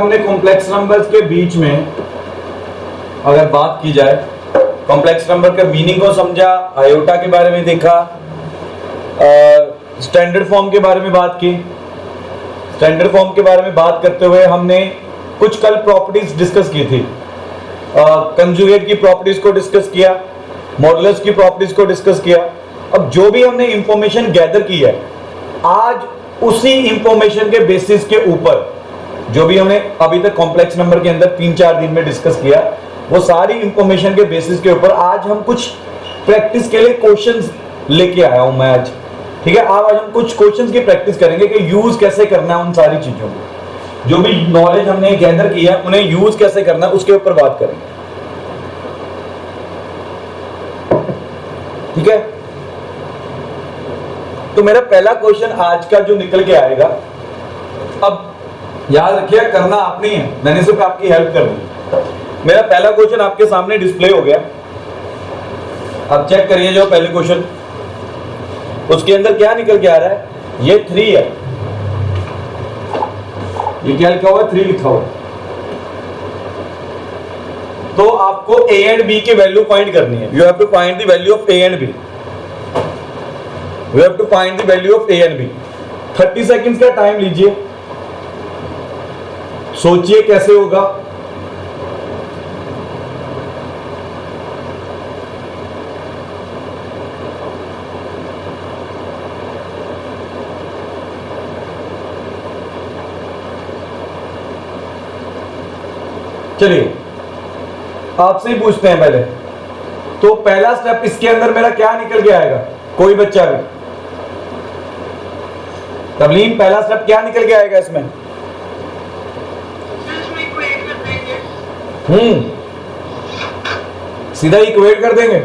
हमने complex numbers के बीच में अगर बात की जाए, कॉम्प्लेक्स नंबर का मीनिंग को समझा, आयोटा के बारे में देखा, स्टैंडर्ड फॉर्म के बारे में बात की। स्टैंडर्ड फॉर्म के बारे में बात करते हुए हमने कुछ कल प्रॉपर्टीज डिस्कस की थी। कंजुगेट की प्रॉपर्टीज को डिस्कस किया, मॉडुलस की प्रॉपर्टीज को डिस्कस किया। अब जो भी हमने इंफॉर्मेशन गैदर की है, आज उसी इंफॉर्मेशन के बेसिस के ऊपर जो भी हमने अभी तक कॉम्प्लेक्स नंबर के अंदर 3-4 दिन में डिस्कस किया, वो सारी इंफॉर्मेशन के बेसिस के ऊपर आज हम कुछ प्रैक्टिस के लिए क्वेश्चंस लेके आया हूं मैं आज। ठीक है, आज हम कुछ क्वेश्चंस की प्रैक्टिस करेंगे कि यूज कैसे करना है उन सारी चीजों को। जो भी नॉलेज हमने गैदर किया है उन्हें यूज कैसे करना है उसके ऊपर बात करेंगे। ठीक है, तो मेरा पहला क्वेश्चन आज का जो निकल के आएगा, अब याद रखिए करना आपने है, मैंने सिर्फ आपकी हेल्प करनी है। मेरा पहला क्वेश्चन आपके सामने डिस्प्ले हो गया। अब चेक करिए जो पहले क्वेश्चन, उसके अंदर क्या निकल के आ रहा है, ये 3 है। ये क्या लिखा हुआ है, 3 लिखा हुआ है। तो आपको a एंड b की वैल्यू फाइंड करनी है। You have to find the value of a and b। You have to find the value of a and b। 30 seconds का टाइम लीजिए, सोचिए कैसे होगा। चलिए आपसे ही पूछते हैं पहले। तो पहला स्टेप इसके अंदर मेरा क्या निकल के आएगा, कोई बच्चा भी? तबलीन, पहला स्टेप क्या निकल के आएगा इसमें? सीधा इक्वेट कर देंगे।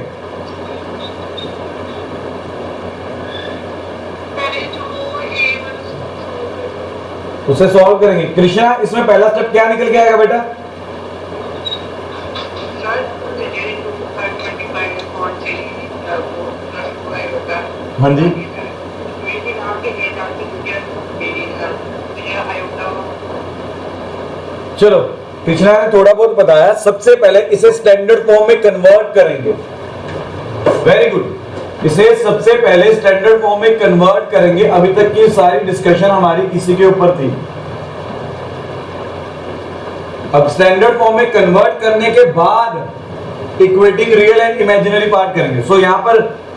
उसे सॉल्व करेंगे। कृष्णा, इसमें पहला स्टेप क्या निकल के आएगा बेटा? हाँ जी, चलो कृष्णा ने थोड़ा बहुत बताया। सबसे पहले इसे स्टैंडर्ड फॉर्म में कन्वर्ट करेंगे। वेरी गुड, इसे सबसे पहले स्टैंडर्ड फॉर्म में कन्वर्ट करेंगे। अभी तक की सारी डिस्कशन हमारी इसी के ऊपर थी। अब स्टैंडर्ड फॉर्म में कन्वर्ट करने के बाद equating real and imaginary part करेंगे। सो यहां पर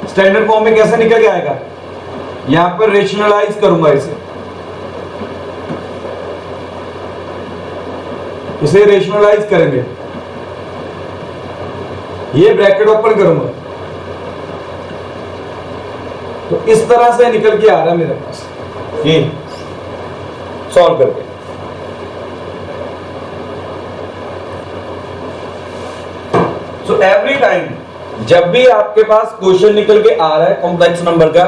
स्टैंडर्ड फॉर्म में कैसे निकल के आएगा, यहां पर रेशनलाइज करूंगा इसे रेशनलाइज करेंगे। ये ब्रैकेट ओपन करूंगा तो इस तरह से निकल के आ रहा है मेरे पास, ये सॉल्व करके। सो एवरी टाइम जब भी आपके पास क्वेश्चन निकल के आ रहा है कॉम्प्लेक्स नंबर का,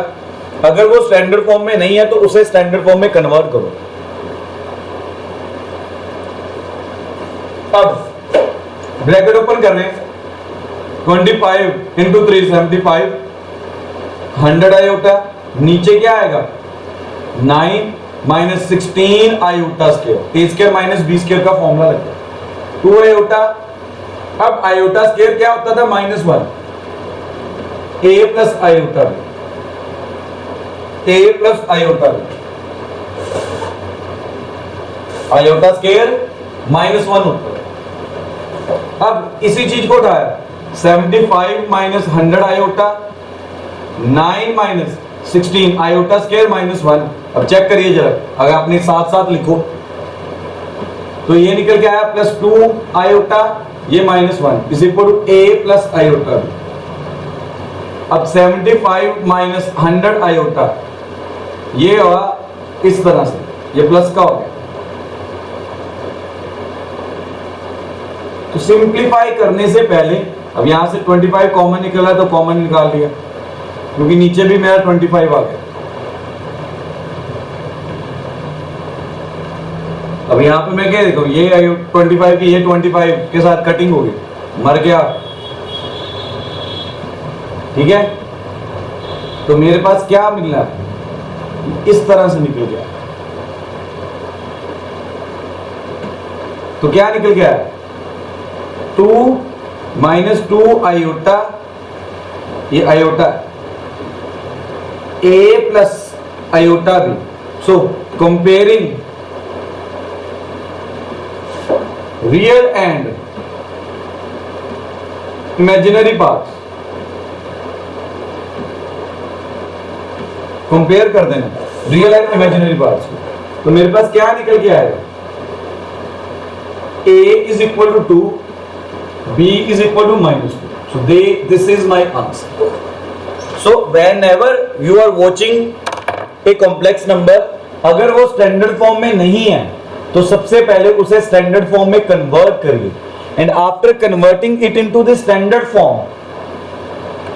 अगर वो स्टैंडर्ड फॉर्म में नहीं है तो उसे स्टैंडर्ड फॉर्म में कन्वर्ट करो। अब ब्रैकेट ओपन कर रहे हैं, 25 इंटू 3 75, 100 आयोटा। नीचे क्या आएगा, 9 minus 16 iota square, a square minus b square का फॉर्मूला लगता है, 2 आयोटा। अब आयोटा स्क्वायर क्या होता था, -1, a plus iota b, a plus iota b। Iota square -1 होता है। अब इसी चीज को उठाया, 75 minus 100 iota, 9 minus 16 iota square -1। अब चेक करिए जरा, अगर आपने साथ साथ लिखो तो ये निकल के आया +2 आयोटा, ये -1 is equal to a plus iota. अब 75 माइनस 100 आयोटा, ये हुआ इस तरह से, ये प्लस का हो गया। तो सिंप्लीफाई करने से पहले, अब यहां से 25 कॉमन निकला तो कॉमन निकाल दिया, क्योंकि नीचे भी मेरा 25 आ गया। अब यहां पे मैं क्या देखो, ये 25 की ये 25 के साथ कटिंग हो गई, मर गया। ठीक है, तो मेरे पास क्या मिलना है, इस तरह से निकल गया। तो क्या निकल गया? 2 माइनस 2 आयोटा, ये iota a plus iota b. So comparing real and imaginary parts, compare कर देना रियल एंड इमेजिनरी पार्ट्स को. तो मेरे पास क्या निकल के आएगा? a is equal to 2, b is equal to minus 2. So this is my answer. So whenever you are watching a complex number, अगर वो स्टैंडर्ड फॉर्म में नहीं है तो सबसे पहले उसे स्टैंडर्ड फॉर्म में कन्वर्ट करिए, and after converting it into the standard form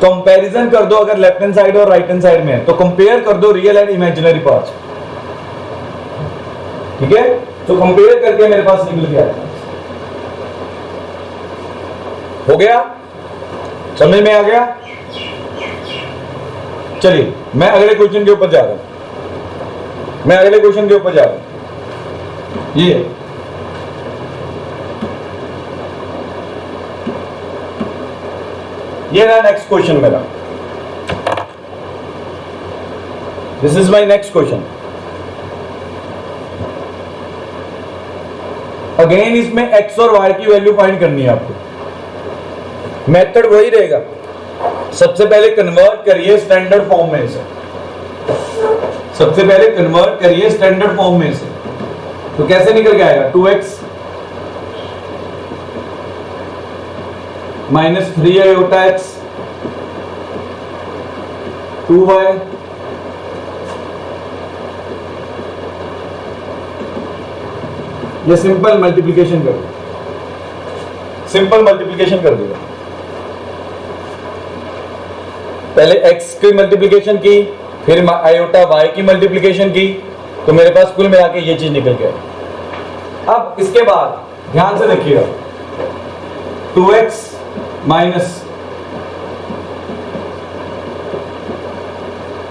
comparison कर दो. अगर लेफ्ट हैंड साइड और राइट हैंड साइड में है तो कंपेयर कर दो रियल एंड इमेजिनरी पार्ट्स. ठीक है, तो कंपेयर करके मेरे पास निकल गया. हो गया, समझ में आ गया? चलिए मैं अगले क्वेश्चन के ऊपर जा रहा हूं. ये ना नेक्स्ट क्वेश्चन मेरा. This is my next question. Again इसमें x और y की वैल्यू फाइंड करनी है आपको. मेथड वही रहेगा. सबसे पहले कन्वर्ट करिए स्टैंडर्ड फॉर्म में से. तो कैसे निकल के आएगा? 2x minus 3 iota x, 2y ये सिंपल मल्टीप्लिकेशन कर दिया. पहले x की मल्टीप्लिकेशन की, फिर आयोटा y की मल्टीप्लिकेशन की, तो मेरे पास कुल मिला के ये चीज निकल गया. अब इसके बाद ध्यान से देखिएगा, 2x माइनस,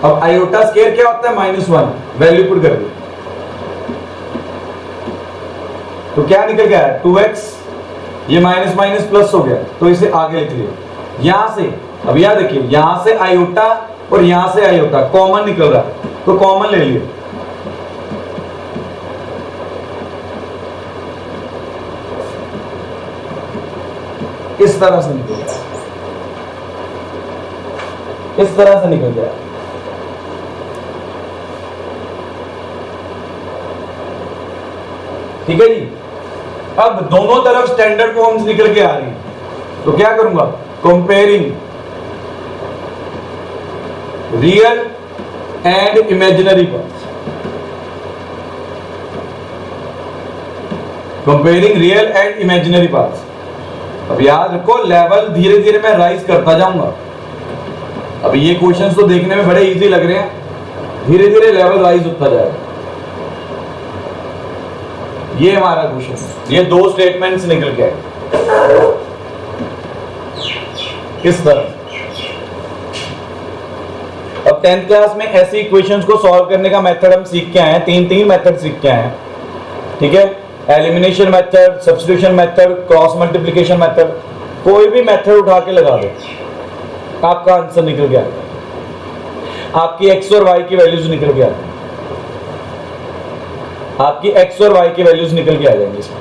अब आयोटा स्क्वायर क्या होता है? -1. वैल्यू पुट कर दी तो क्या निकल गया? 2x, ये माइनस माइनस प्लस हो गया, तो इसे आगे लिख लिया. यहां से अब यहां देखिए, यहां से आयोटा और यहां से आयोटा कॉमन निकल रहा है, तो कॉमन ले लिए. इस तरह से निकल गया, ठीक है जी. अब दोनों तरफ स्टैंडर्ड फॉर्म्स निकल के आ रही हैं, तो क्या करूंगा? Comparing real and imaginary parts. अब याद रखो, लेवल धीरे धीरे मैं राइज करता जाऊंगा. अब ये क्वेश्चंस तो देखने में बड़े इजी लग रहे हैं, धीरे धीरे लेवल राइज होता जाएगा. ये हमारा क्वेश्चन, ये 2 स्टेटमेंट्स निकल के आए इस तरह. अब 10th क्लास में ऐसी इक्वेशंस को सॉल्व करने का मेथड हम सीख के आए हैं. 3 मेथड सीख के आए हैं. ठीक है, elimination method, substitution method, cross multiplication method. कोई भी मेथड उठा के लगा दो, आपका आंसर निकल गया. आपकी x और y की वैल्यूज निकल गया, आपकी x और y की वैल्यूज निकल के आ जाएंगे इसमें.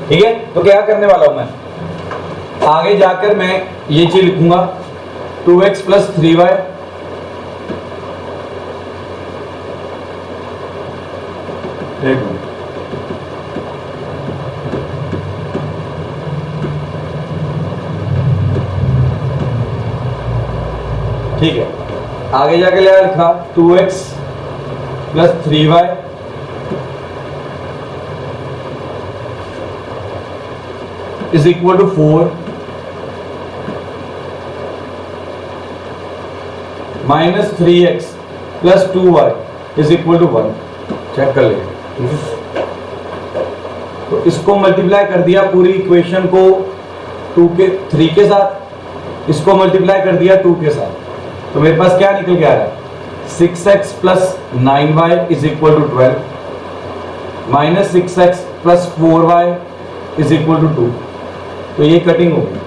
ठीक है, तो क्या करने वाला हूं मैं? आगे जाकर मैं ये चीज लिखूंगा, 2x प्लस 3y ठीक है. आगे जाके क्या लिखा? 2x plus 3y is equal to 4 minus 3x plus 2y is equal to 1. Check कर लेंगे. ठीक है, तो इसको मल्टीप्लाई कर दिया पूरी इक्वेशन को 3 के साथ, इसको मल्टीप्लाई कर दिया 2 के साथ, तो मेरे पास क्या निकल के आ रहा है? 6x plus 9y is equal to 12. Minus 6x plus 4y is equal to 2। तो ये कटिंग हो गई।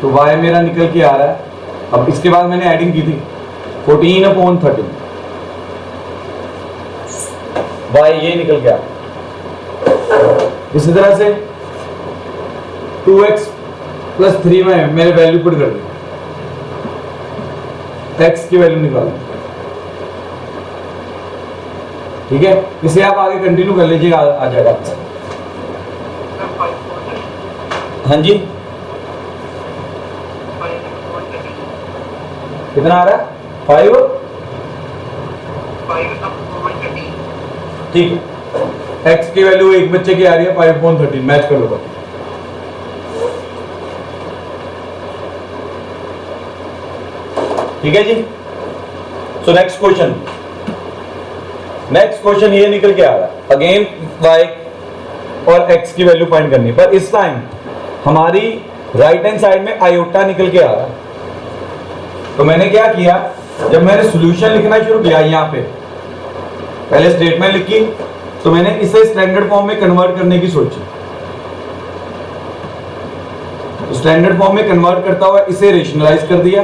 तो y मेरा निकल के आ रहा है। अब इसके बाद मैंने एडिंग की थी 14/13, y ये निकल के आ रहा है। इसी तरह से 2x प्लस 3y मेरे वैल्यू पुट कर दी, x की वैल्यू निकाल। ठीक है, इसे आप आगे कंटिन्यू कर लीजिएगा, आ जाएगा। हाँ जी, कितना आ रहा है? 5। ठीक है, x की वैल्यू एक बच्चे की आ रही है 5/13, मैच कर लो। ठीक है जी। सो नेक्स्ट क्वेश्चन ये निकल के आ रहा है, अगेन y और x की वैल्यू फाइंड करनी, पर इस टाइम हमारी राइट हैंड साइड में आयोटा निकल के आ रहा है। तो मैंने क्या किया, जब मैंने सॉल्यूशन लिखना शुरू किया, यहाँ पे पहले स्टेटमेंट लिखी, तो मैंने इसे स्टैंडर्ड फॉर्म में कन्वर्ट करने की सोची। स्टैंडर्ड फॉर्म में कन्वर्ट करता हुआ इसे रेशनलाइज कर दिया।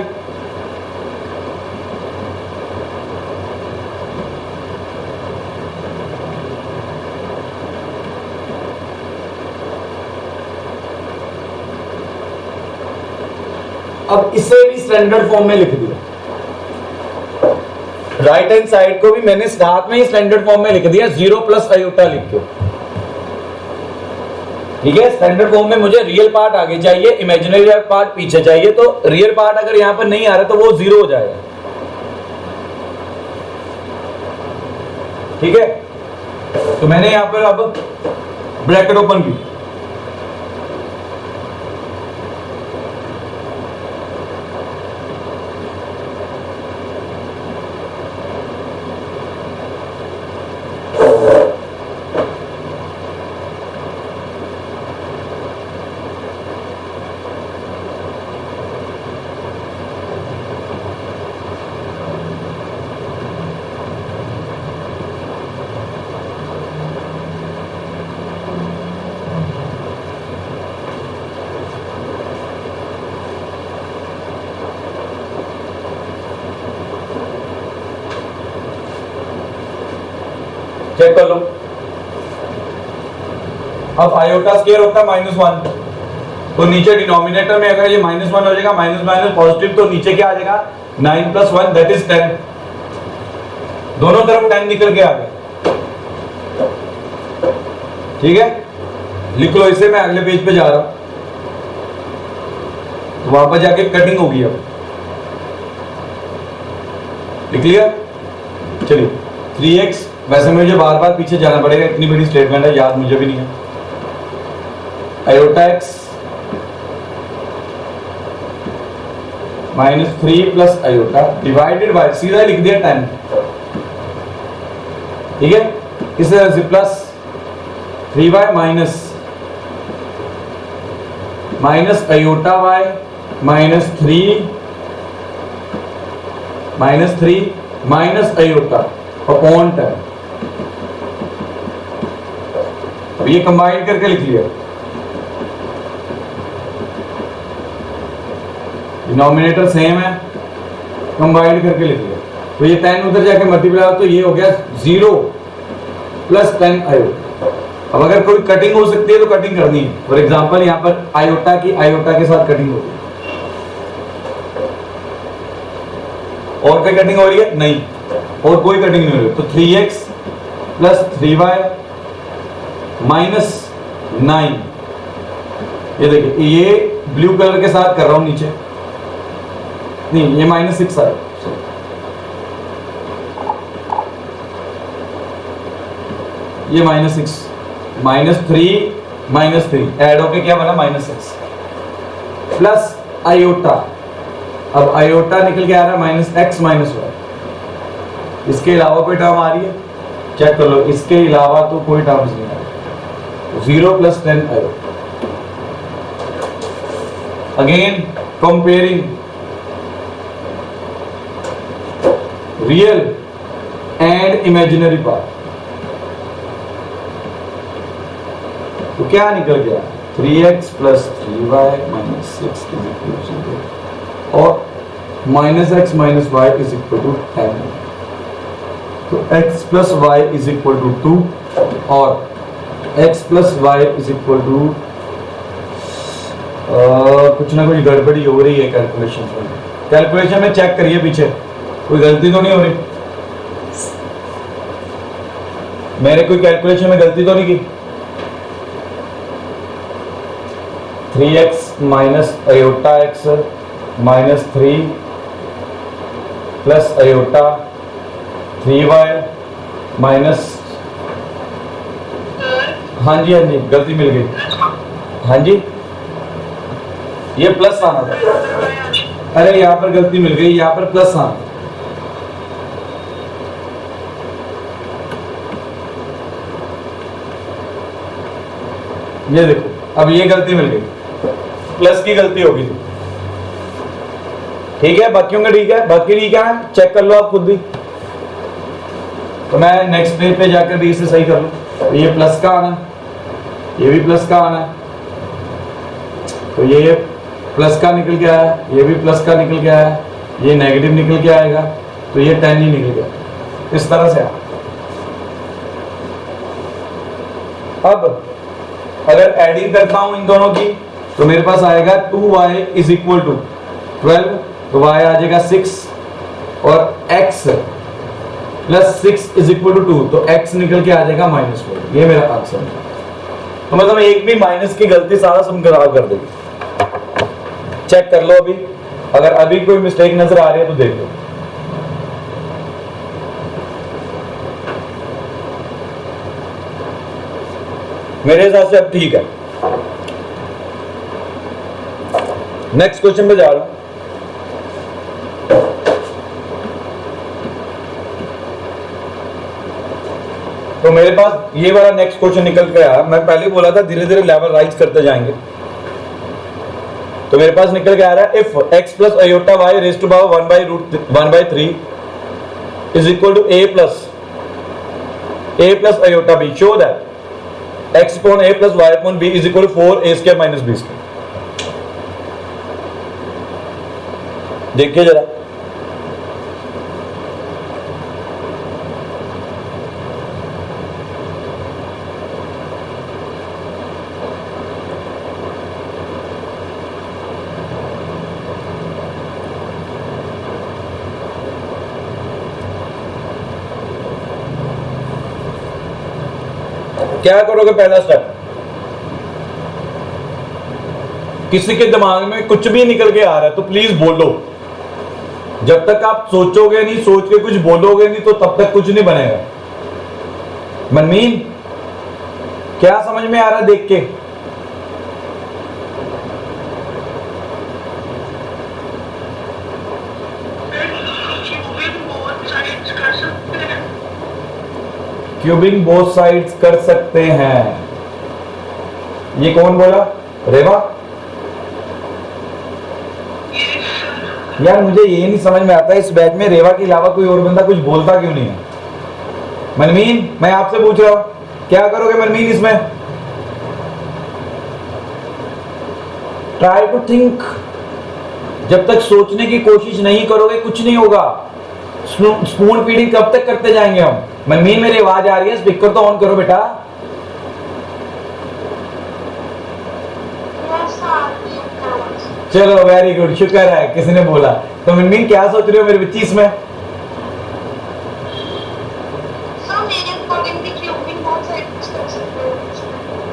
अब इसे भी स्टैंडर्ड फॉर्म में लिख दिया। राइट हैंड साइड को भी मैंने साथ में ही स्टैंडर्ड फॉर्म में लिख दिया, 0 प्लस आयोटा लिख के। ठीक है, स्टैंडर्ड फॉर्म में मुझे रियल पार्ट आगे चाहिए, इमेजिनरी पार्ट पीछे चाहिए। तो रियल पार्ट अगर यहां पर नहीं आ रहा तो वो 0 हो जाएगा। ठीक है, तो मैंने यहां पर अब ब्रैकेट ओपन की, चेक कर लो। अब आयोटा स्क्वायर होता है -1, तो नीचे डिनोमिनेटर में अगर ये -1 हो जाएगा, माइनस माइनस पॉजिटिव, तो नीचे क्या आ जाएगा 9 + 1 दैट इज 10। दोनों तरफ 10 निकल के आ गए। ठीक है, लिख लो इसे, मैं अगले पेज पे जा रहा हूं। तो वहां पर जाके कटिंग होगी। अब लिख लिया, चलिए 3x, वैसे मुझे बार बार पीछे जाना पड़ेगा, इतनी बड़ी स्टेटमेंट है, याद मुझे भी नहीं है। Iota x -3 plus iota divided by, सीधा लिख दिया 10। ठीक है, इस तरह से plus 3y minus iota y -3 minus iota upon 10। ये कंबाइन करके लिख लिया, डिनोमिनेटर सेम है, कंबाइन करके लिख लिया। तो ये 10 उधर जाके मल्टीप्लाई, तो ये हो गया 0 + 10 आयोटा। अब अगर कोई कटिंग हो सकती है तो कटिंग करनी है। फॉर एग्जांपल यहाँ पर आयोटा की आयोटा के साथ कटिंग होगी। और कोई कटिंग हो रही है? नहीं, और कोई कटिंग नहीं हो रही। तो 3x + 3y -9, ये देखिए, ये ब्लू कलर के साथ कर रहा हूं नीचे, नहीं ये -6 आया। ये -6 -3 ऐड होके क्या बना -6 प्लस आयोटा। अब आयोटा निकल के आ रहा है -x - y। इसके अलावा कोई टर्म आ रही है? चेक कर लो, इसके अलावा तो कोई टर्म्स नहीं आ रही। 0 + 10 iota. Again comparing real imaginary part. तो क्या निकल गया 3x plus 3y minus 6 is equal to 0 और minus x minus y is equal to 10। तो x plus y is equal to 2 और x plus y is equal to कुछ ना कुछ गड़बड़ी हो रही है कैलकुलेशन में। कैलकुलेशन में चेक करिए पीछे कोई गलती तो नहीं हो रही, मैंने कोई कैलकुलेशन में गलती तो नहीं की। 3x minus iota x minus 3 plus iota 3y minus, हाँ जी गलती मिल गई। हाँ जी ये प्लस आना था, अरे यहाँ पर गलती मिल गई, यहाँ पर प्लस आना था। ये देखो अब ये गलती मिल गई, प्लस की गलती होगी तो ठीक है, बाकियों का ठीक है, बाकी ठीक है, चेक कर लो आप खुद भी। तो मैं नेक्स्ट पेज पे जाकर भी इसे सही कर लूं। तो ये प्लस का आना, ये भी प्लस का आना है, तो ये प्लस का निकल के आया, ये भी प्लस का निकल के आया, ये नेगेटिव निकल के आएगा, तो ये 10 ही निकल गया। इस तरह से अब अगर एडिंग करता हूं इन दोनों की तो मेरे पास आएगा 2y इज इक्वल टू 12, तो y आ जाएगा 6 और x plus 6 is equal to 2, तो x निकल के आ जाएगा -4। ये मेरा आंसर है। तो मतलब एक भी माइनस की गलती सारा सम खराब कर देगी। चेक कर लो अभी, अगर अभी कोई मिस्टेक नजर आ रही है तो देख लो। मेरे हिसाब से अब ठीक है। नेक्स्ट क्वेश्चन पे जा रहा हूं। तो मेरे पास ये वाला नेक्स्ट क्वेश्चन निकल के आया। मैं पहले बोला था धीरे धीरे लेवल राइज करते जाएंगे। तो मेरे पास निकल के आ रहा है if x plus iota y raise to power 1/3 is equal to a plus iota b, show that x upon a plus y upon b is equal to 4a square minus b square. देखिए जरा, क्या करोगे? पहला step, किसी के दिमाग में कुछ भी निकल के आ रहा है तो प्लीज बोलो। जब तक आप सोचोगे नहीं, सोच के कुछ बोलोगे नहीं, तो तब तक कुछ नहीं बनेगा। मनमीन क्या समझ में आ रहा है देख के? क्यूबिंग बोथ साइड्स कर सकते हैं। ये कौन बोला? रेवा? यार मुझे ये नहीं समझ में आता इस बैच में रेवा के अलावा कोई और बंदा कुछ बोलता क्यों नहीं है? मनमीन मैं आपसे पूछ रहा हूं, क्या करोगे मनमीन इसमें? Try to think. जब तक सोचने की कोशिश नहीं करोगे कुछ नहीं होगा। स्पून फीडिंग कब तक करते जाएंगे हम? मनमीन मेरी आवाज आ रही है, स्पीकर तो ऑन करो बेटा। चलो वेरी गुड, शुक्र है किसी ने बोला। तो मनमीन क्या सोच रहे हो मेरे बच्ची इसमें?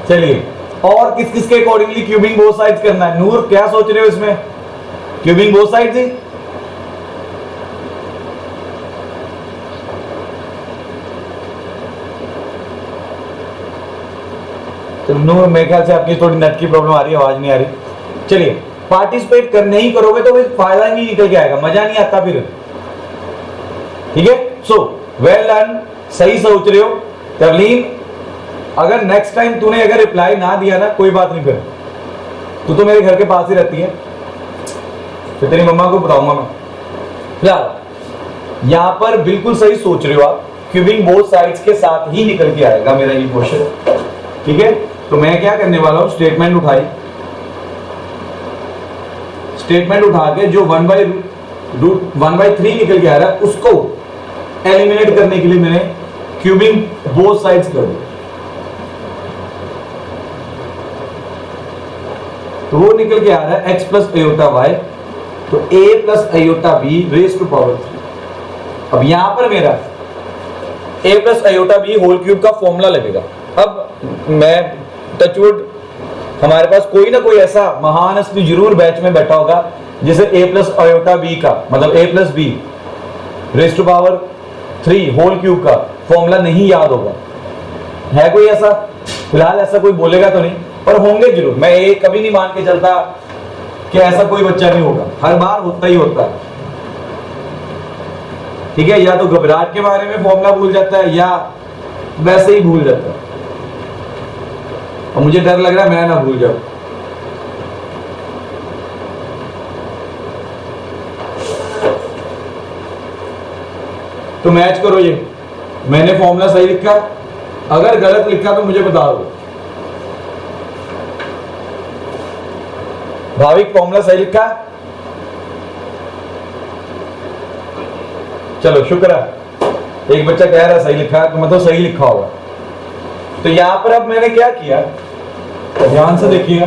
चलिए, और किस किस के अकॉर्डिंगली क्यूबिंग बोथ साइड्स करना है? नूर क्या सोच रहे हो इसमें? क्यूबिंग बोथ साइड्स ही? तो नूर मेरे ख्याल से आपकी थोड़ी नेट की प्रॉब्लम आ रही है, आवाज नहीं आ रही। चलिए, पार्टिसिपेट करने ही करोगे तो फायदा नहीं निकल के आएगा, मजा नहीं आता फिर। ठीक है, सो वेल डन, सही सोच रहे हो। तवलीन अगर नेक्स्ट टाइम तूने अगर रिप्लाई ना दिया ना, कोई बात नहीं, फिर तू तो मेरे घर के पास ही रहती है, तेरी मम्मा को बताऊंगा मैं। फिलहाल यहां पर बिल्कुल सही सोच रहे हो आप। क्यूबिंग बोथ साइड्स के साथ ही निकल के आएगा मेरा ये क्वेश्चन। ठीक है, तो मैं क्या करने वाला हूं, स्टेटमेंट उठा के जो 1/3 निकल के आ रहा है उसको एलिमिनेट करने के लिए मैंने क्यूबिंग बोथ साइड्स कर दिया, तो वो निकल के आ रहा है x प्लस अयोटा वाई, तो a plus iota b raise to power 3। अब यहां पर मेरा a plus iota b whole cube का फॉर्मूला लगेगा। अब मैं टचवुड हमारे पास कोई ना कोई ऐसा महान हस्ती जरूर बैच में बैठा होगा जिसे a प्लस अयोटा b का मतलब a plus b raise to power 3 whole cube का फॉर्मूला नहीं याद होगा। है कोई ऐसा? फिलहाल ऐसा कोई बोलेगा तो नहीं, पर होंगे जरूर। मैं ये कभी नहीं मान के चलता कि ऐसा कोई बच्चा नहीं होगा, हर बार होता ही होता है। ठीक है, या तो घबराहट के बारे में फॉर्मूला भूल जाता है या वैसे ही भूल जाता है, और मुझे डर लग रहा है मैं ना भूल जाऊं। तो मैच करो, ये मैंने फॉर्मूला सही लिखा, अगर गलत लिखा तो मुझे बता दो। भाविक फॉर्मूला सही लिखा? चलो शुक्र है, एक बच्चा कह रहा है सही लिखा है, तो मैं तो सही लिखा होगा। तो यहां पर अब मैंने क्या किया, ध्यान से देखिएगा।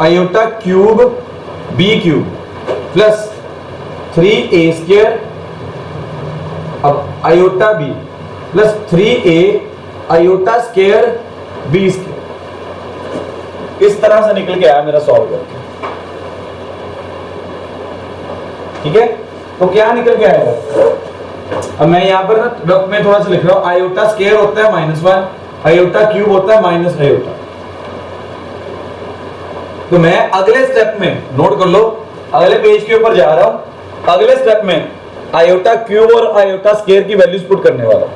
Iota cube B cube plus 3a square, अब iota B plus 3a iota square B square, इस तरह से निकल के आया मेरा सॉल्व करके। ठीक है, तो क्या निकल के आएगा? अब मैं यहां पर ना रफ में थोड़ा सा लिख रहा हूं, आयोटा स्क्वायर होता है -1, आयोटा क्यूब होता है माइनस आयोटा। तो मैं अगले स्टेप में, नोट कर लो, अगले पेज के ऊपर जा रहा हूं, अगले स्टेप में आयोटा क्यूब और आयोटा स्क्वायर की वैल्यूज पुट करने वाला।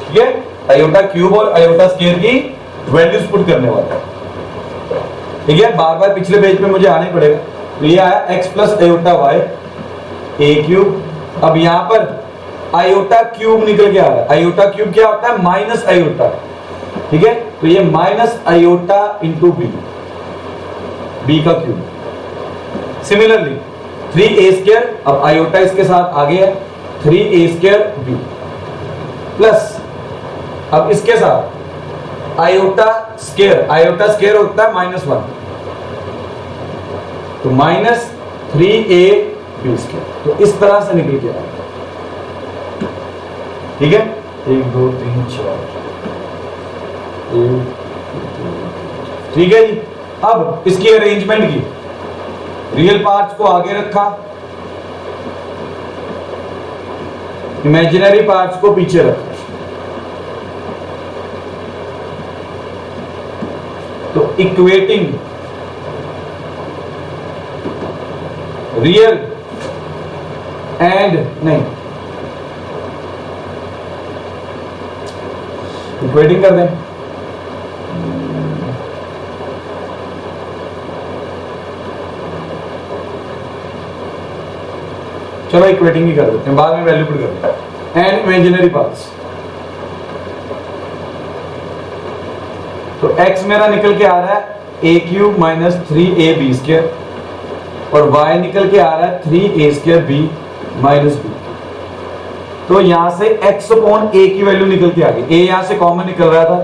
ठीक है, आयोटा क्यूब और आयोटा स्क्वायर की वैल्यूज पुट करने वाला। ठीक है, बार बार पिछले पेज पे मुझे आने पड़ेगा। तो ये आया x प्लस अयोटा वाई ए क्यूब। अब यहां पर आयोटा क्यूब निकल के आ रहा है, आयोटा क्यूब क्या होता है? Minus iota. ठीक है, तो ये माइनस आयोटा इंटू बी का क्यूब। सिमिलरली 3a स्क्वायर, अब आयोटा इसके साथ आ गया, 3a स्क्वायर बी प्लस, अब इसके साथ आयोटा स्क्वायर होता है -1, तो माइनस 3a बी स्क्वायर। तो इस तरह से निकल के आएगा। ठीक है, 1 2 3 4, ठीक है जी। अब इसकी अरेंजमेंट की, रियल पार्ट्स को आगे रखा, इमेजिनरी पार्ट्स को पीछे रखा। तो इक्वेटिंग रियल एंड नहीं, इक्वेटिंग कर दें। चलो इक्वेटिंग ही कर देते हैं, बाद में वैल्यू पुट करते हैं। एंड इमेजिनरी पार्ट्स, तो x मेरा निकल के आ रहा है a cube minus 3a B square, और y निकल के आ रहा है 3a square b minus B. तो यहां से x अपॉन a की वैल्यू निकल के आ गई, a यहां से कॉमन निकल रहा था,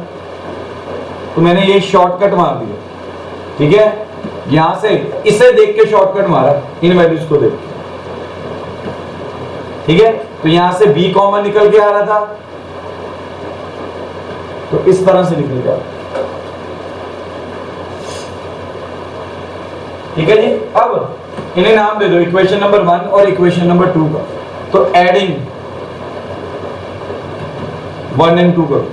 तो मैंने ये शॉर्टकट मार दिया। ठीक है, यहां से इसे देख के शॉर्टकट मारा, इन वैल्यूज को देख के। ठीक है, तो यहां से b कॉमन निकल के आ रहा था, तो इस तरह से निकल के आ रहा। ठीक है जी। अब इन्हें नाम दे दो, इक्वेशन नंबर 1 और इक्वेशन नंबर 2 का। तो एडिंग 1 एंड 2 करो।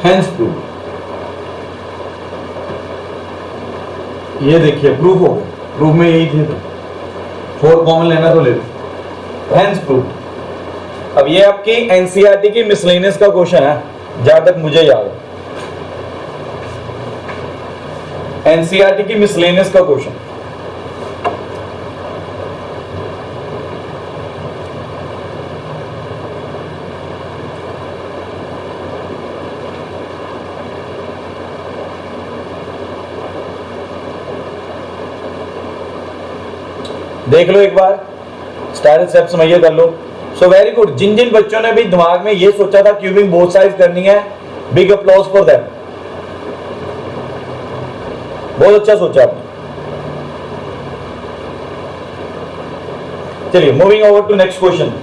Hence prove. ये देखिए प्रूफ हो गया, प्रूफ में यही थे, तो 4 कॉमन लेना तो ले लो, हेंस प्रूव। अब ये आपकी एनसीईआरटी की मिसलेनियस का क्वेश्चन है, जहां तक मुझे याद है, एनसीईआरटी की मिसलेनियस का क्वेश्चन। देख लो एक बार, स्टाइल स्टेप समझिए, कर लो। So very good. जिन जिन बच्चों ने भी दिमाग में ये सोचा था क्यूबिंग बोथ साइड करनी है, बिग अप्लॉज फॉर देम, बहुत अच्छा सोचा आपने। चलिए moving over to next question.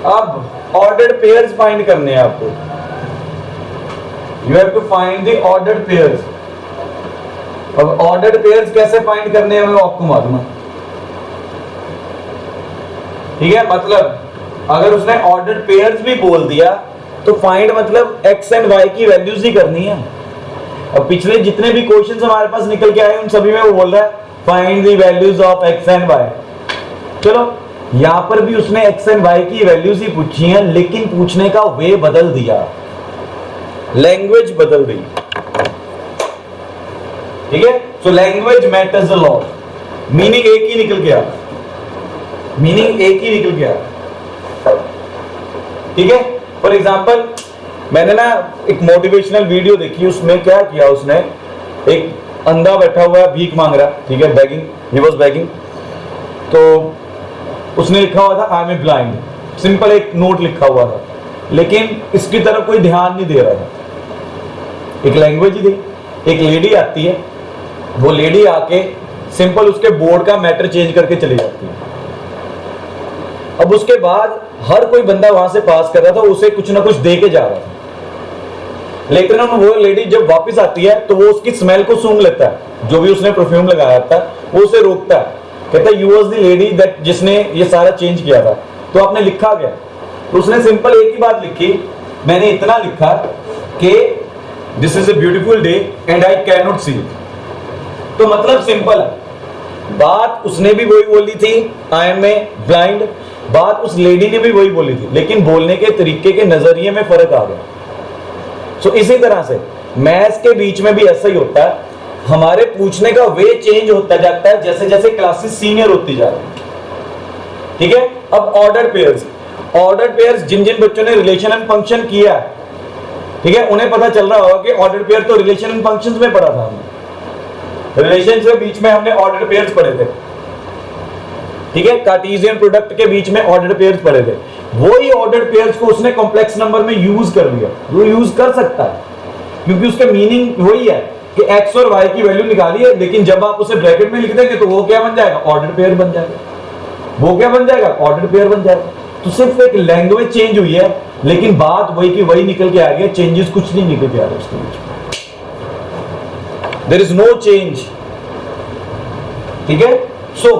अब ऑर्डर्ड पेयर्स फाइंड करने हैं आपको। You have to find the ordered pairs. अब ऑर्डर्ड पेयर्स कैसे फाइंड करने हैं वो आपको मालूम है, ठीक है। मतलब अगर उसने ऑर्डर्ड पेयर्स भी बोल दिया तो फाइंड मतलब एक्स एंड वाई की वैल्यूज ही करनी है। अब पिछले जितने भी क्वेश्चंस हमारे पास निकल के आए उन सभी में वो बोल रहा है find the values of X and Y. चलो यहां पर भी उसने एक्स एंड वाई की वैल्यूज ही पूछी हैं, लेकिन पूछने का वे बदल दिया, लैंग्वेज बदल दी, ठीक है। So language matters a lot. Meaning एक ही निकल गया, मीनिंग एक ही निकल गया, ठीक है। फॉर एग्जाम्पल मैंने ना एक मोटिवेशनल वीडियो देखी, उसमें क्या किया उसने, एक अंधा बैठा हुआ है, भीख मांग रहा, ठीक है, बेगिंग, ही वाज बेगिंग। तो उसने लिखा हुआ था I am a blind, simple एक नोट लिखा हुआ था, लेकिन इसकी तरफ कोई ध्यान नहीं दे रहा था। एक लैंग्वेज ही थी, एक लेडी आती है, वो लेडी आके सिंपल उसके बोर्ड का मैटर चेंज करके चली जाती है। अब उसके बाद हर कोई बंदा वहां से पास कर रहा था, उसे कुछ ना कुछ दे के जा रहा था, लेकिन वो लेडी जब वापस आती है तो वो उसकी स्मेल को सूंघ लेता है, जो भी उसने परफ्यूम लगाया था वो उसे रोकता है, कहता है you was the lady that जिसने ये सारा चेंज किया था। तो आपने लिखा क्या? तो उसने सिंपल एक ही बात लिखी, मैंने इतना लिखा कि this is a beautiful day and I can not see it. तो मतलब सिंपल है, बात उसने भी वही बोली थी, आई एम ए ब्लाइंड, बात उस लेडी ने भी वही बोली थी, लेकिन बोलने के तरीके के नजरिए में फर्क आ गया। सो इसी तरह से मैथ्स के बीच में भी ऐसा ही होता है, हमारे पूछने का वे चेंज होता जाता है जैसे जैसे क्लासेस सीनियर होती जा रही है, ठीक है। अब ऑर्डर पेयर्स, ऑर्डर पेयर्स जिन जिन बच्चों ने रिलेशन एंड फंक्शन किया है, ठीक है, उन्हें पता चल रहा होगा कि ऑर्डर पेयर तो रिलेशन एंड फंक्शंस में पढ़ा था हमने, रिलेशन के बीच में हमने ऑर्डर पेयर्स पढ़े थे, ठीक है, कार्टेशियन प्रोडक्ट के बीच में ऑर्डर पेयर्स पढ़े थे। वही ऑर्डर पेयर्स को उसने कॉम्प्लेक्स नंबर में यूज कर लिया, वो यूज कर सकता है क्योंकि उसका मीनिंग वही है कि एक्स और वाई की वैल्यू निकाली है, लेकिन जब आप उसे ब्रैकेट में लिख देंगे तो वो क्या बन जाएगा? ऑर्डर पेयर बन जाएगा। वो क्या बन जाएगा? ऑर्डर पेयर बन जाएगा। तो सिर्फ एक लैंग्वेज चेंज हुई है, लेकिन बात वही की वही निकल के आ गया, चेंजेस कुछ नहीं निकल के आ रहा उसके बीच में, देयर इज नो चेंज, ठीक है। सो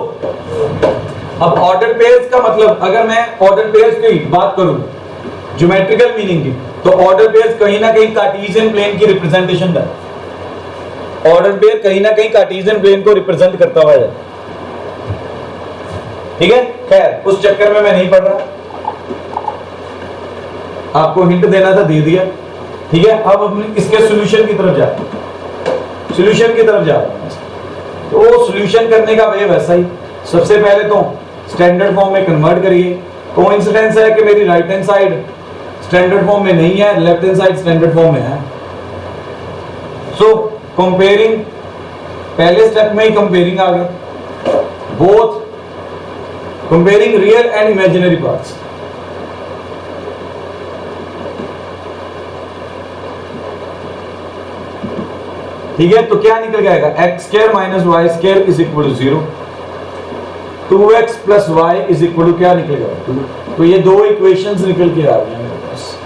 अब ऑर्डर पेयर्स का मतलब, अगर मैं ऑर्डर पेयर्स की बात करूं ज्योमेट्रिकल मीनिंग की, तो ऑर्डर पेयर्स कहीं ना कहीं कार्टेशियन प्लेन की रिप्रेजेंटेशन है। ऑर्डर पेयर कहीं ना कहीं कार्टेशियन प्लेन को रिप्रेजेंट करता हुआ है, ठीक है। खैर उस चक्कर में मैं नहीं पढ़ रहा, आपको हिंट देना था, दे दिया, ठीक है। अब हम इसके सॉल्यूशन की तरफ जाते हैं, सॉल्यूशन की तरफ जा रहे हैं। तो सॉल्यूशन करने का वे वैसा ही, सबसे पहले तो स्टैंडर्ड फॉर्म में कन्वर्ट करिए। कोइंसिडेंस है कि मेरी right hand side standard form में नहीं है, left hand side standard form में है। सो कंपेयरिंग, पहले स्टेप में ही कंपेयरिंग आ गया, both comparing real and imaginary parts. ठीक है, तो क्या निकल जाएगा? X square minus Y square is equal to 0, 2x plus Y is equal to क्या निकलेगा? 2। तो ये दो इक्वेशंस निकल के आ रही हैं मेरे पास,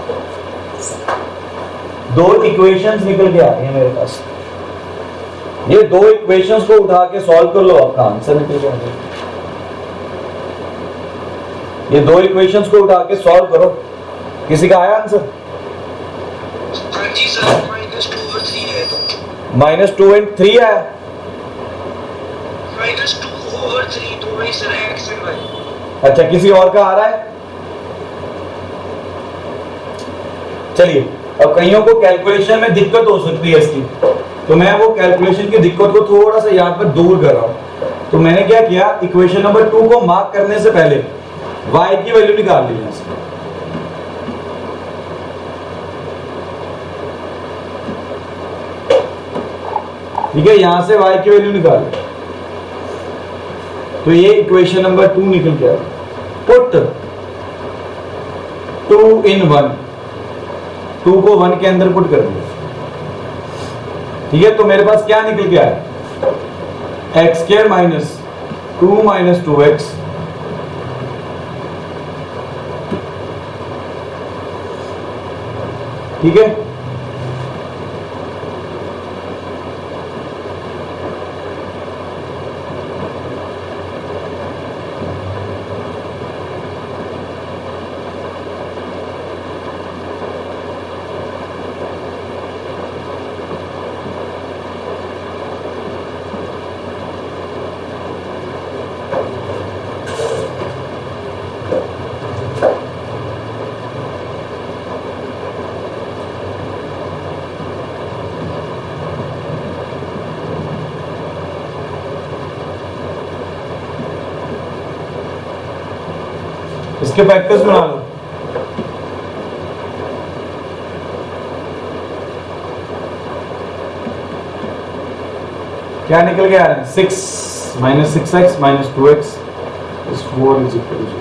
दो इक्वेशंस निकल के आ रही हैं मेरे पास। ये दो इक्वेशंस को उठा के सॉल्व कर लो, आपका आंसर निकल जाएगा। ये दो इक्वेशंस को उठा के सॉल्व करो, किसी का आया आंसर? हाँ जी सर, -2 और 3 है। -2 and 3 है। -2 और 3 दोनों ही सर है, x और y। अच्छा, किसी और का आ रहा है? चलिए, अब कईयों को कैलकुलेशन में दिक्कत हो सकती है इसकी, तो मैं वो कैलकुलेशन की दिक्कत को थोड़ा सा यहाँ पर दूर कर रहा हूं। तो मैंने क्या किया, इक्वेशन नंबर 2 को मार्क करने से पहले y की वैल्यू निकाल ली यहां से। ठीक है, यहां से y की वैल्यू निकाल ली, तो ये इक्वेशन नंबर 2 निकल गया। पुट 2 in 1, 2 को 1 के अंदर पुट कर दिया। ठीक है, तो मेरे पास क्या निकल गया है, x² माइनस 2 माइनस 2x ठीक है। इसके फैक्टर्स बना लो। क्या निकल गया है, 6 minus 6x minus 2x is 4 is equal to 0।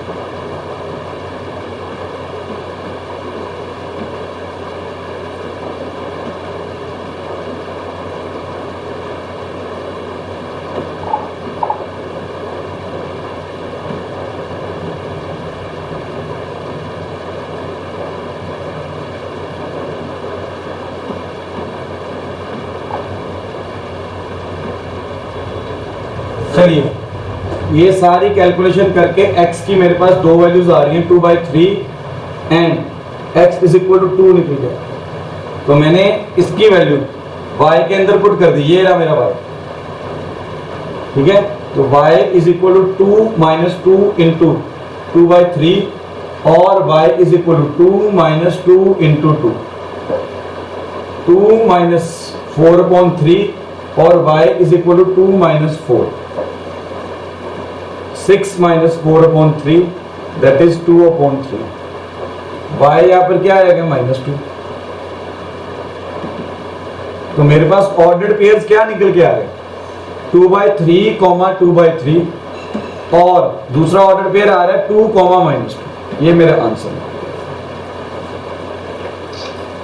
चलिए, ये सारी कैलकुलेशन करके x की मेरे पास दो वैल्यूज आ रही हैं, 2/3 and x is equal to 2 निकल गया। तो मैंने इसकी वैल्यू y के अंदर पुट कर दी, ये रहा मेरा y। ठीक है, तो y is equal to 2 minus 2 into 2/3 और y is equal to 2 minus 2 into 2 minus 4/3 और y is equal to 2 minus 4। 6 minus 4/3 that is 2/3। y यहां पर क्या आएगा, -2। तो मेरे पास ऑर्डर्ड पेयर्स क्या निकल के आ रहे हैं, 2/3, 2/3 और दूसरा ऑर्डर पेयर आ रहा है 2, -2। ये मेरा आंसर है।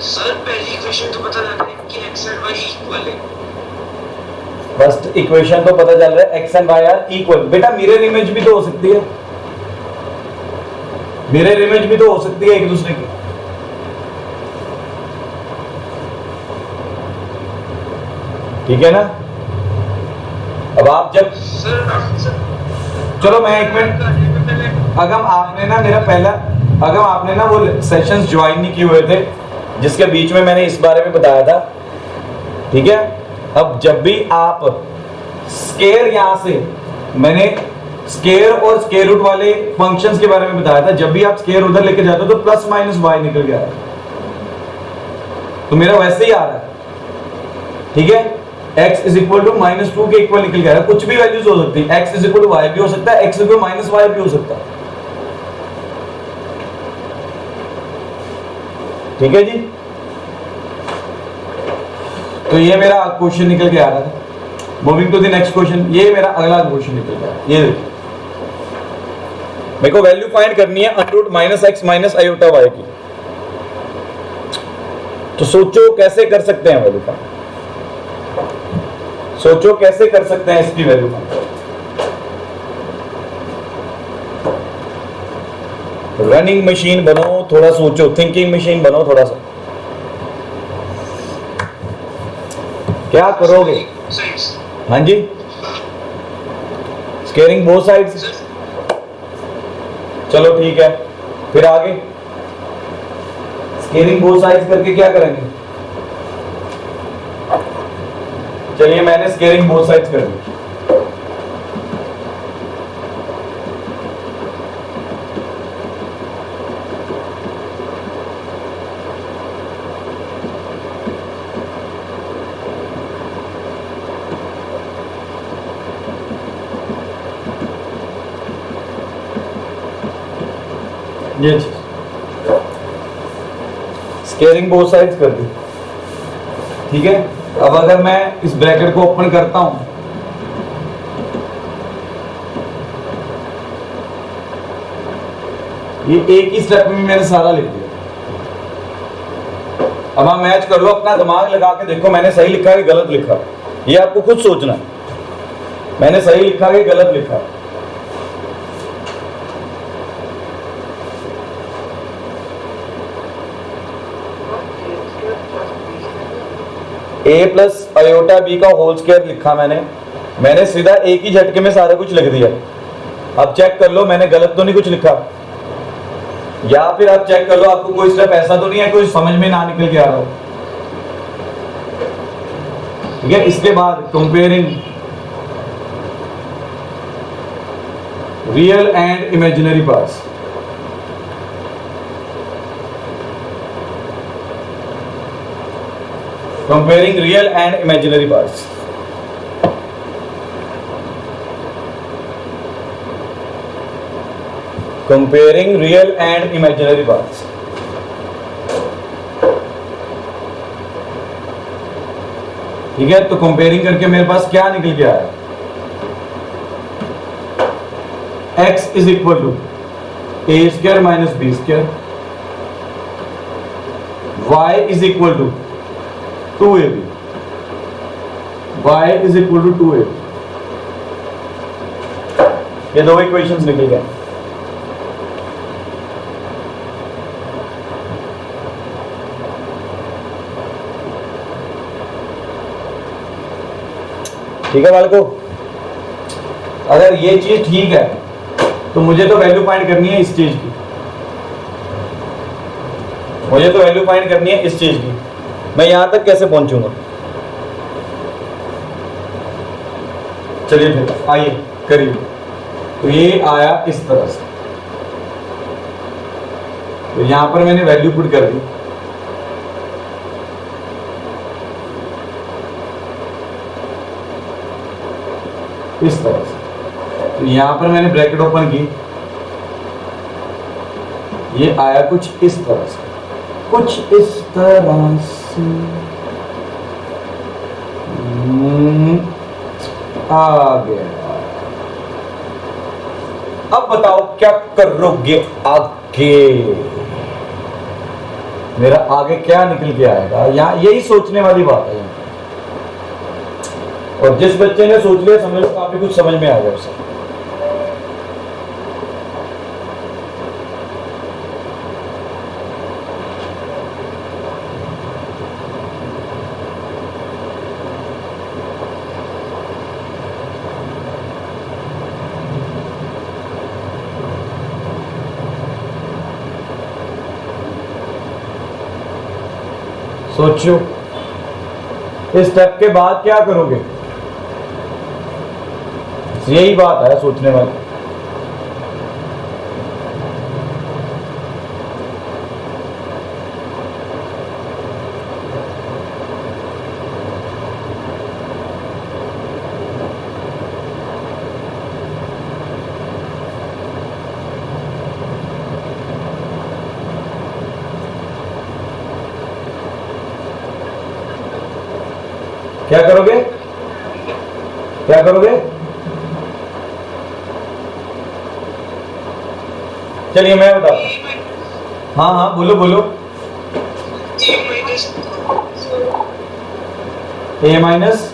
सर पहली इक्वेशन तो पता लग रहा है कि x और y इक्वल है। फर्स्ट इक्वेशन तो पता चल रहा है x and y are equal. बेटा मिरर इमेज भी तो हो सकती है, मिरर इमेज भी तो हो सकती है एक दूसरे की। ठीक है ना। अब आप जब चलो मैं एक मिनट, अगर आपने ना वो सेशंस ज्वाइन नहीं किए हुए थे जिसके बीच में मैंने इस बारे में बताया था। ठीक है, अब जब भी आप स्केयर, यहां से मैंने स्केयर और स्केयर रूट वाले फंक्शंस के बारे में बताया था, जब भी आप स्केयर उधर लेके जाते हो तो प्लस माइनस y निकल गया है, तो मेरा वैसे ही आ रहा है। ठीक है, x इज इक्वल टू -2 के इक्वल निकल गया है। कुछ भी वैल्यूज हो सकती है, x is equal to y भी हो सकता है, x इज इक्वल -y भी हो सकता है। ठीक है जी, तो ये मेरा क्वेश्चन निकल के आ रहा था। Moving to the next question, ये मेरा अगला क्वेश्चन निकल गया। ये देखिए, मेरे को वैल्यू फाइंड करनी है √-x माइनस आयोटा y की। तो सोचो कैसे कर सकते हैं वैल्यू फाइंड, सोचो कैसे कर सकते हैं इसकी वैल्यू फाइंड। रनिंग मशीन बनो, थोड़ा सोचो, थिंकिंग मशीन बनो थोड़ा सा। क्या करोगे? हाँ जी, स्केयरिंग बोथ साइड्स। चलो ठीक है, फिर आगे स्केलिंग बोथ साइड्स करके क्या करेंगे? चलिए मैंने स्केलिंग बोथ साइड्स कर दी। ये स्केलिंग बोथ साइड्स कर दी, ठीक है। अब अगर मैं इस ब्रैकेट को ओपन करता हूं, ये एक ही स्टेप में मैंने सारा लिख दिया। अब आप मैच कर लो, अपना दिमाग लगा के देखो मैंने सही लिखा कि गलत लिखा, ये आपको खुद सोचना है। मैंने सही लिखा कि गलत लिखा। a प्लस अयोटा बी का होल स्क्वायर लिखा मैंने सीधा एक ही झटके में सारा कुछ लिख दिया। अब चेक कर लो मैंने गलत तो नहीं कुछ लिखा, या फिर आप चेक कर लो आपको कोई स्टेप ऐसा तो नहीं है कोई समझ में ना निकल के आ रहा हो, ठीक है। इसके बाद comparing real and imaginary parts. Comparing real and imaginary parts. Comparing real and imaginary parts. ठीक है, तो कंपेयरिंग करके मेरे पास क्या निकल के आया? x is equal to a square minus b square, y is equal to 2ab, y is equal to 2ab। ये दो इक्वेशंस निकल गए। ठीक है बालकों, अगर ये चीज ठीक है तो मुझे तो वैल्यू फाइंड करनी है इस चीज की, मुझे तो वैल्यू फाइंड करनी है इस चीज की। मैं यहां तक कैसे पहुंचूंगा? चलिए फिर आइए करिए। तो ये आया इस तरह से, तो यहां पर मैंने वैल्यू पुट कर दी। इस तरह से, तो यहां पर मैंने ब्रैकेट ओपन की, ये आया कुछ इस तरह से, कुछ इस तरह से आ गया। अब बताओ क्या करोगे आगे? मेरा आगे क्या निकल के आएगा? यहां यही सोचने वाली बात है। और जिस बच्चे ने सोच लिया समझ लो काफी कुछ समझ में आ गया उसे। सोचो इस स्टेप के बाद क्या करोगे? यही बात है सोचने वाली। क्या करोगे? क्या करोगे? चलिए मैं बताता हूं। हाँ हाँ बोलो बोलो। ए माइनस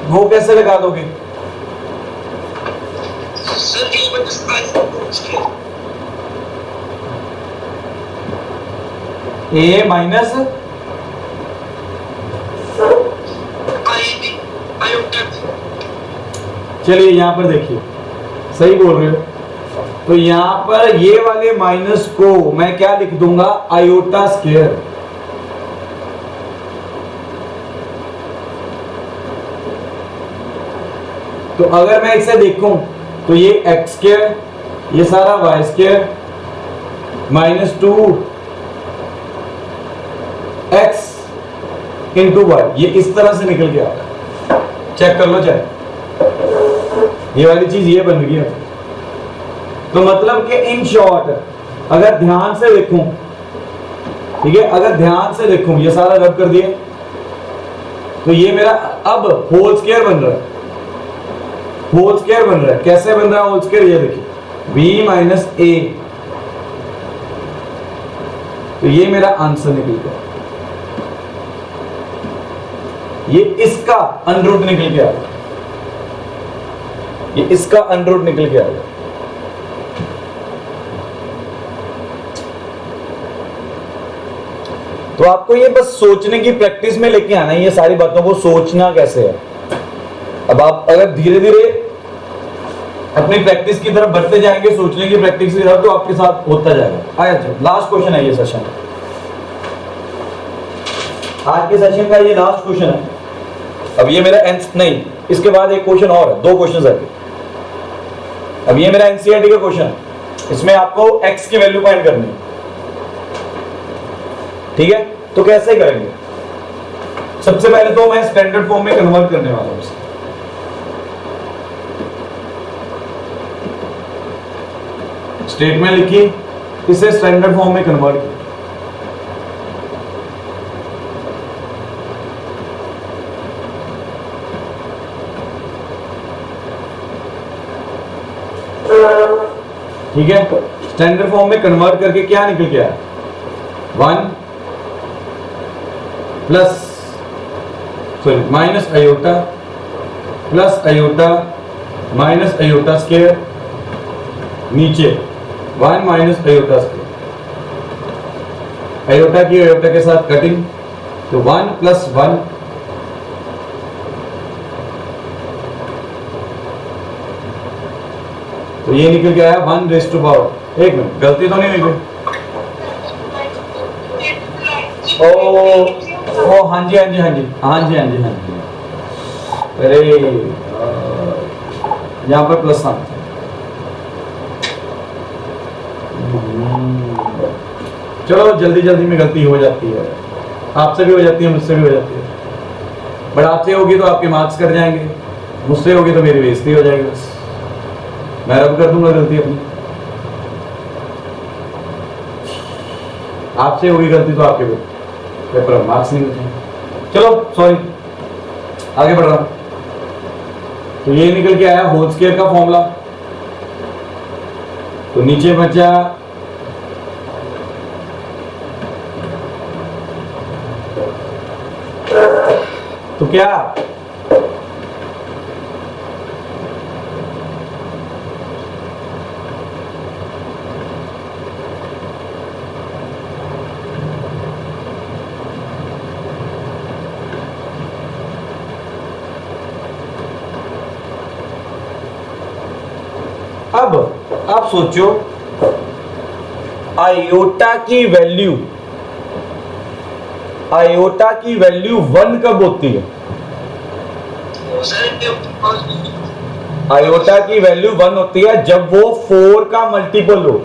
वो कैसे लगा दोगे? ए माइनस चलिए यहां पर देखिए, सही बोल रहे हो। तो यहां पर ये वाले माइनस को मैं क्या लिख दूंगा, आयोटा स्क्वायर। तो अगर मैं इसे देखूं तो ये एक्स स्क्वायर, ये सारा y square minus 2 x into y, ये इस तरह से निकल के आ रहा है। चेक कर लो चाहे, ये वाली चीज ये बन गई है। तो मतलब कि इन शॉर्ट अगर ध्यान से देखूं, ठीक है, अगर ध्यान से देखूं, ये सारा रब कर दिया, तो ये मेरा अब होल स्क्वायर बन रहा है। होल स्क्वायर बन रहा है, कैसे बन रहा है होल स्क्वायर, ये देखिए b माइनस ए। तो ये मेरा आंसर निकल गया, ये इसका अंडररूट निकल के आ गया, ये इसका अंडररूट निकल के आ गया। तो आपको ये बस सोचने की प्रैक्टिस में लेके आना है, ये सारी बातों को सोचना कैसे है। अब आप अगर धीरे धीरे अपनी प्रैक्टिस की तरफ बढ़ते जाएंगे, सोचने की प्रैक्टिस की तरफ, तो आपके साथ होता जाएगा। आया चलो, लास्ट क्वेश्चन है ये सेशन, आज के सेशन का ये लास्ट क्वेश्चन है। अब ये मेरा नहीं, इसके बाद एक क्वेश्चन और है, 2 क्वेश्चन है। अब ये मेरा एनसीईआरटी का क्वेश्चन है, इसमें आपको x की वैल्यू फाइंड करनी है, ठीक है। तो कैसे करेंगे, सबसे पहले तो मैं स्टैंडर्ड फॉर्म में कन्वर्ट करने वाला हूं। स्टेटमेंट लिखी, इसे स्टैंडर्ड फॉर्म में कन्वर्ट किया। ठीक है, स्टैंडर्ड फॉर्म में कन्वर्ट करके क्या निकल गया, 1 plus sorry minus iota plus iota minus iota square, नीचे 1 माइनस आयोटा स्क्वायर, आयोटा की आयोटा के साथ कटिंग, तो 1 प्लस 1 तो ये निकल के आया 1 रेज़ टू पावर। एक मिनट, गलती तो नहीं निकली? ओ हाँ जी हाँ जी हाँ जी हाँ जी हाँ जी हाँ जी, अरे यहाँ पर प्लस था। चलो जल्दी जल्दी में गलती हो जाती है, आपसे भी हो जाती है, मुझसे भी हो जाती है। बट आपसे होगी तो आपके मार्क्स कट जाएंगे, मुझसे होगी तो मेरी बेइज्जती हो जाएगी। बस मैं रब कर दूंगा गलती अपनी, आपसे होगी गलती तो आपके पेपर में मार्क्स नहीं मिलते। चलो सॉरी, आगे बढ़ रहा हूं। तो ये निकल के आया होल स्क्वायर का फॉर्मूला, तो नीचे बचा तो क्या, अब आप सोचो आयोटा की वैल्यू 1 कब होती है? आयोटा की वैल्यू 1 होती है जब वो 4 का मल्टीपल हो।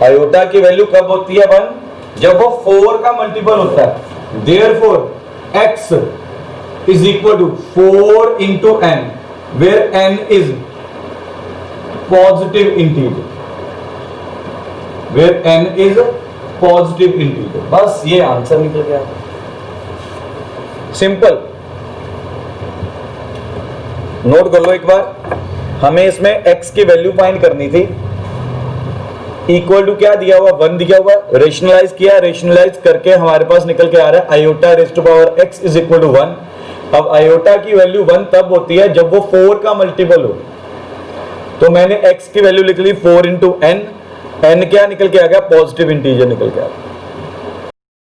आयोटा की वैल्यू कब होती है 1? जब वो 4 का मल्टीपल होता है। Therefore x is equal to 4 into n, where n is positive integer, where n is positive integer। बस ये आंसर निकल गया, सिंपल। नोट कर लो एक बार, हमें इसमें x की वैल्यू फाइंड करनी थी। इक्वल टू क्या दिया हुआ, 1 दिया हुआ, रेशनलाइज किया, रेशनलाइज करके हमारे पास निकल के आ रहा है iota raise to power x is equal to 1। अब आयोटा की वैल्यू 1 तब होती है जब वो 4 का मल्टीपल हो। तो मैंने x की वैल्यू लिख ली 4 इंटू n, n क्या निकल के आ गया, पॉजिटिव इंटीजर निकल के आ गया।